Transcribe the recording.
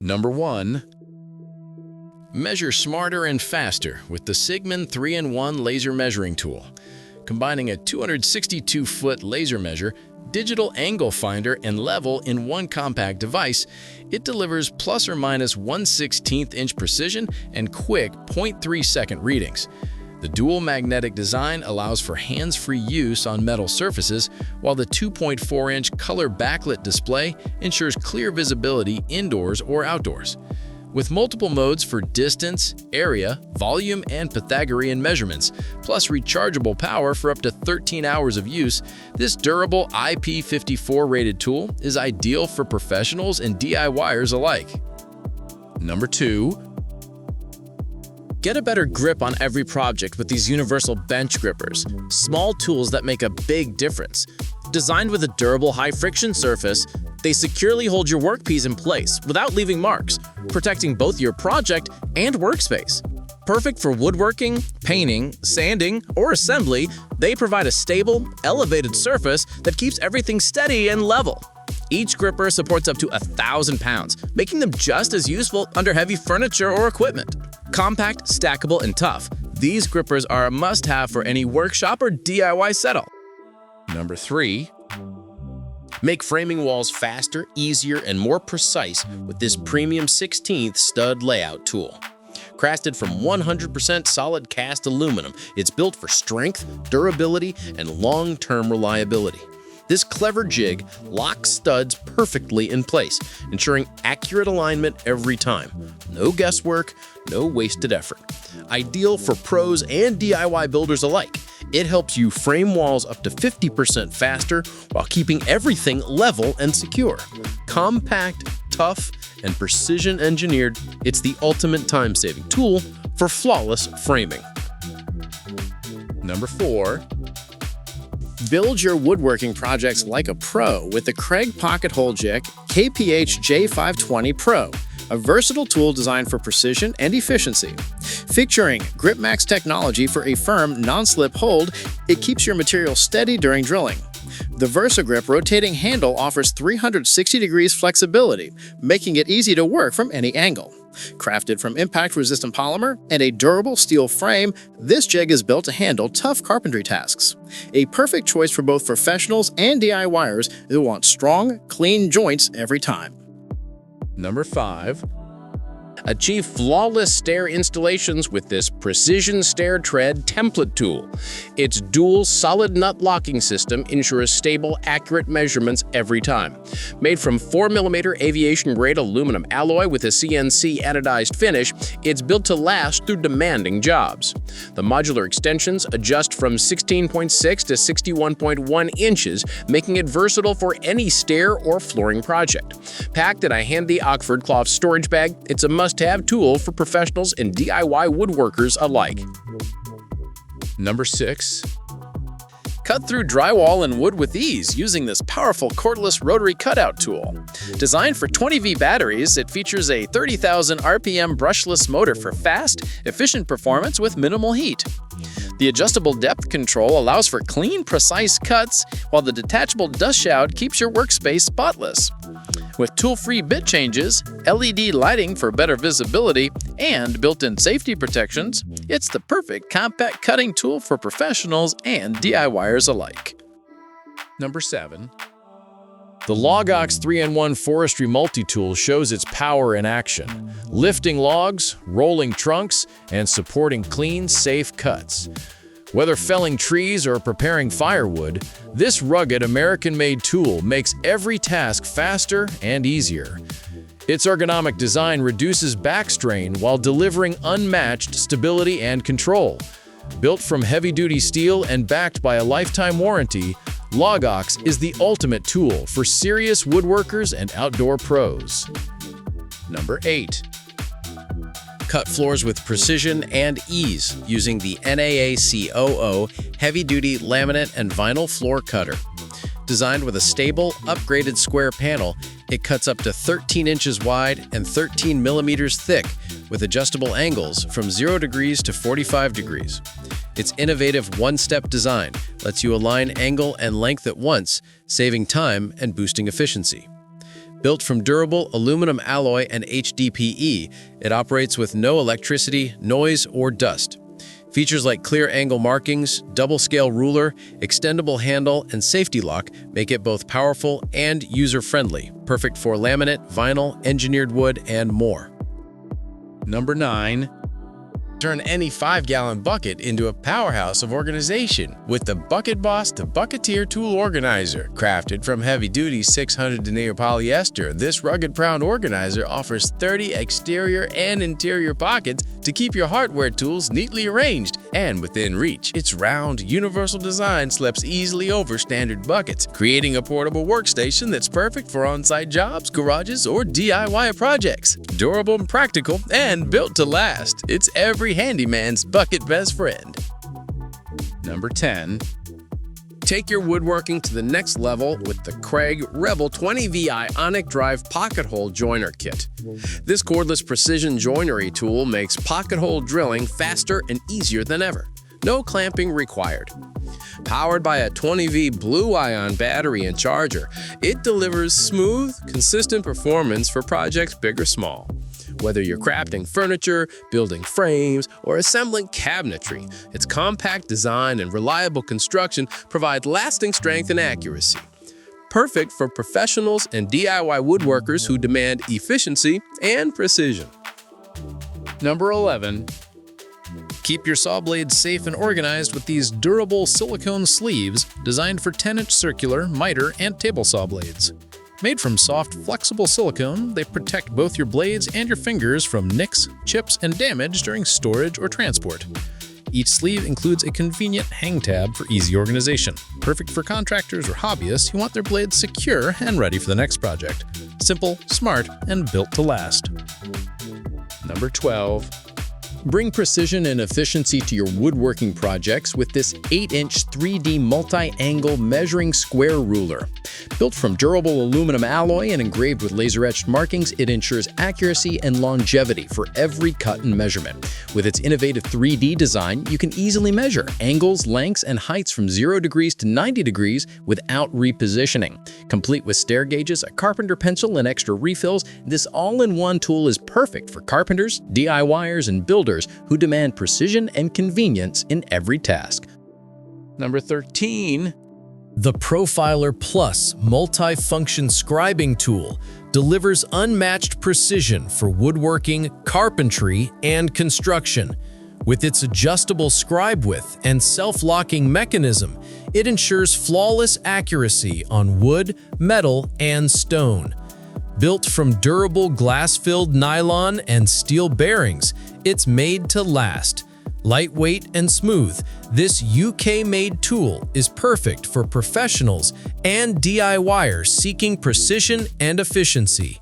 Number 1. Measure smarter and faster with the Sigmund 3-in-1 laser measuring tool. Combining a 262-foot laser measure, digital angle finder, and level in one compact device, it delivers plus or minus 1/16 inch precision and quick 0.3-second readings. The dual magnetic design allows for hands-free use on metal surfaces, while the 2.4-inch color backlit display ensures clear visibility indoors or outdoors. With multiple modes for distance, area, volume, and Pythagorean measurements, plus rechargeable power for up to 13 hours of use, this durable IP54 rated tool is ideal for professionals and DIYers alike. Number 2. Get a better grip on every project with these universal bench grippers, small tools that make a big difference. Designed with a durable high-friction surface, they securely hold your workpiece in place without leaving marks, protecting both your project and workspace. Perfect for woodworking, painting, sanding, or assembly, they provide a stable, elevated surface that keeps everything steady and level. Each gripper supports up to 1,000 pounds, making them just as useful under heavy furniture or equipment. Compact, stackable, and tough, these grippers are a must-have for any workshop or DIY setup. Number 3. Make framing walls faster, easier, and more precise with this premium 16th stud layout tool. Crafted from 100% solid cast aluminum, it's built for strength, durability, and long-term reliability. This clever jig locks studs perfectly in place, ensuring accurate alignment every time. No guesswork, no wasted effort. Ideal for pros and DIY builders alike, it helps you frame walls up to 50% faster while keeping everything level and secure. Compact, tough, and precision engineered, it's the ultimate time-saving tool for flawless framing. Number 4. Build your woodworking projects like a pro with the Craig Pocket Hole Jig KPH J520 Pro, a versatile tool designed for precision and efficiency. Featuring GripMax technology for a firm, non-slip hold, it keeps your material steady during drilling. The VersaGrip rotating handle offers 360 degrees flexibility, making it easy to work from any angle. Crafted from impact-resistant polymer and a durable steel frame, this jig is built to handle tough carpentry tasks. A perfect choice for both professionals and DIYers who want strong, clean joints every time. Number 5. Achieve flawless stair installations with this Precision Stair Tread template tool. Its dual solid nut locking system ensures stable, accurate measurements every time. Made from 4mm aviation-grade aluminum alloy with a CNC anodized finish, it's built to last through demanding jobs. The modular extensions adjust from 16.6 to 61.1 inches, making it versatile for any stair or flooring project. Packed in a handy Oxford cloth storage bag, it's a must-have tool for professionals and DIY woodworkers alike. Number 6. Cut through drywall and wood with ease using this powerful cordless rotary cutout tool. Designed for 20V batteries, it features a 30,000 RPM brushless motor for fast, efficient performance with minimal heat. The adjustable depth control allows for clean, precise cuts, while the detachable dust shout keeps your workspace spotless. With tool-free bit changes, LED lighting for better visibility, and built-in safety protections, it's the perfect compact cutting tool for professionals and DIYers alike. Number 7. The Logox 3-in-1 Forestry Multi-Tool shows its power in action, lifting logs, rolling trunks, and supporting clean, safe cuts. Whether felling trees or preparing firewood, this rugged American-made tool makes every task faster and easier. Its ergonomic design reduces back strain while delivering unmatched stability and control. Built from heavy-duty steel and backed by a lifetime warranty, Logox is the ultimate tool for serious woodworkers and outdoor pros. Number 8. Cut floors with precision and ease using the NAACOO heavy-duty laminate and vinyl floor cutter. Designed with a stable, upgraded square panel, it cuts up to 13 inches wide and 13 millimeters thick with adjustable angles from 0 degrees to 45 degrees. Its innovative one-step design lets you align angle and length at once, saving time and boosting efficiency. Built from durable aluminum alloy and HDPE, it operates with no electricity, noise, or dust. Features like clear angle markings, double-scale ruler, extendable handle, and safety lock make it both powerful and user-friendly, perfect for laminate, vinyl, engineered wood, and more. Number 9. Turn any 5-gallon bucket into a powerhouse of organization with the Bucket Boss the Bucketeer Tool Organizer. Crafted from heavy-duty 600 denier polyester, this rugged proud organizer offers 30 exterior and interior pockets to keep your hardware tools neatly arranged and within reach. Its round, universal design slips easily over standard buckets, creating a portable workstation that's perfect for on-site jobs, garages, or DIY projects. Durable and practical, and built to last, it's every handyman's bucket best friend. Number 10. Take your woodworking to the next level with the Craig Rebel 20V Ionic Drive Pocket Hole Joiner Kit. This cordless precision joinery tool makes pocket hole drilling faster and easier than ever. No clamping required. Powered by a 20V blue-ion battery and charger, it delivers smooth, consistent performance for projects big or small. Whether you're crafting furniture, building frames, or assembling cabinetry, its compact design and reliable construction provide lasting strength and accuracy. Perfect for professionals and DIY woodworkers who demand efficiency and precision. Number 11. Keep your saw blades safe and organized with these durable silicone sleeves designed for 10-inch circular, miter, and table saw blades. Made from soft, flexible silicone, they protect both your blades and your fingers from nicks, chips, and damage during storage or transport. Each sleeve includes a convenient hang tab for easy organization, perfect for contractors or hobbyists who want their blades secure and ready for the next project. Simple, smart, and built to last. Number 12. Bring precision and efficiency to your woodworking projects with this 8-inch 3D multi-angle measuring square ruler. Built from durable aluminum alloy and engraved with laser-etched markings, it ensures accuracy and longevity for every cut and measurement. With its innovative 3D design, you can easily measure angles, lengths, and heights from 0 degrees to 90 degrees without repositioning. Complete with stair gauges, a carpenter pencil, and extra refills, this all-in-one tool is perfect for carpenters, DIYers, and builders who demand precision and convenience in every task. Number 13. The Profiler Plus multi-function scribing tool delivers unmatched precision for woodworking, carpentry, and construction. With its adjustable scribe width and self-locking mechanism, it ensures flawless accuracy on wood, metal, and stone. Built from durable glass-filled nylon and steel bearings, it's made to last. Lightweight and smooth, this UK-made tool is perfect for professionals and DIYers seeking precision and efficiency.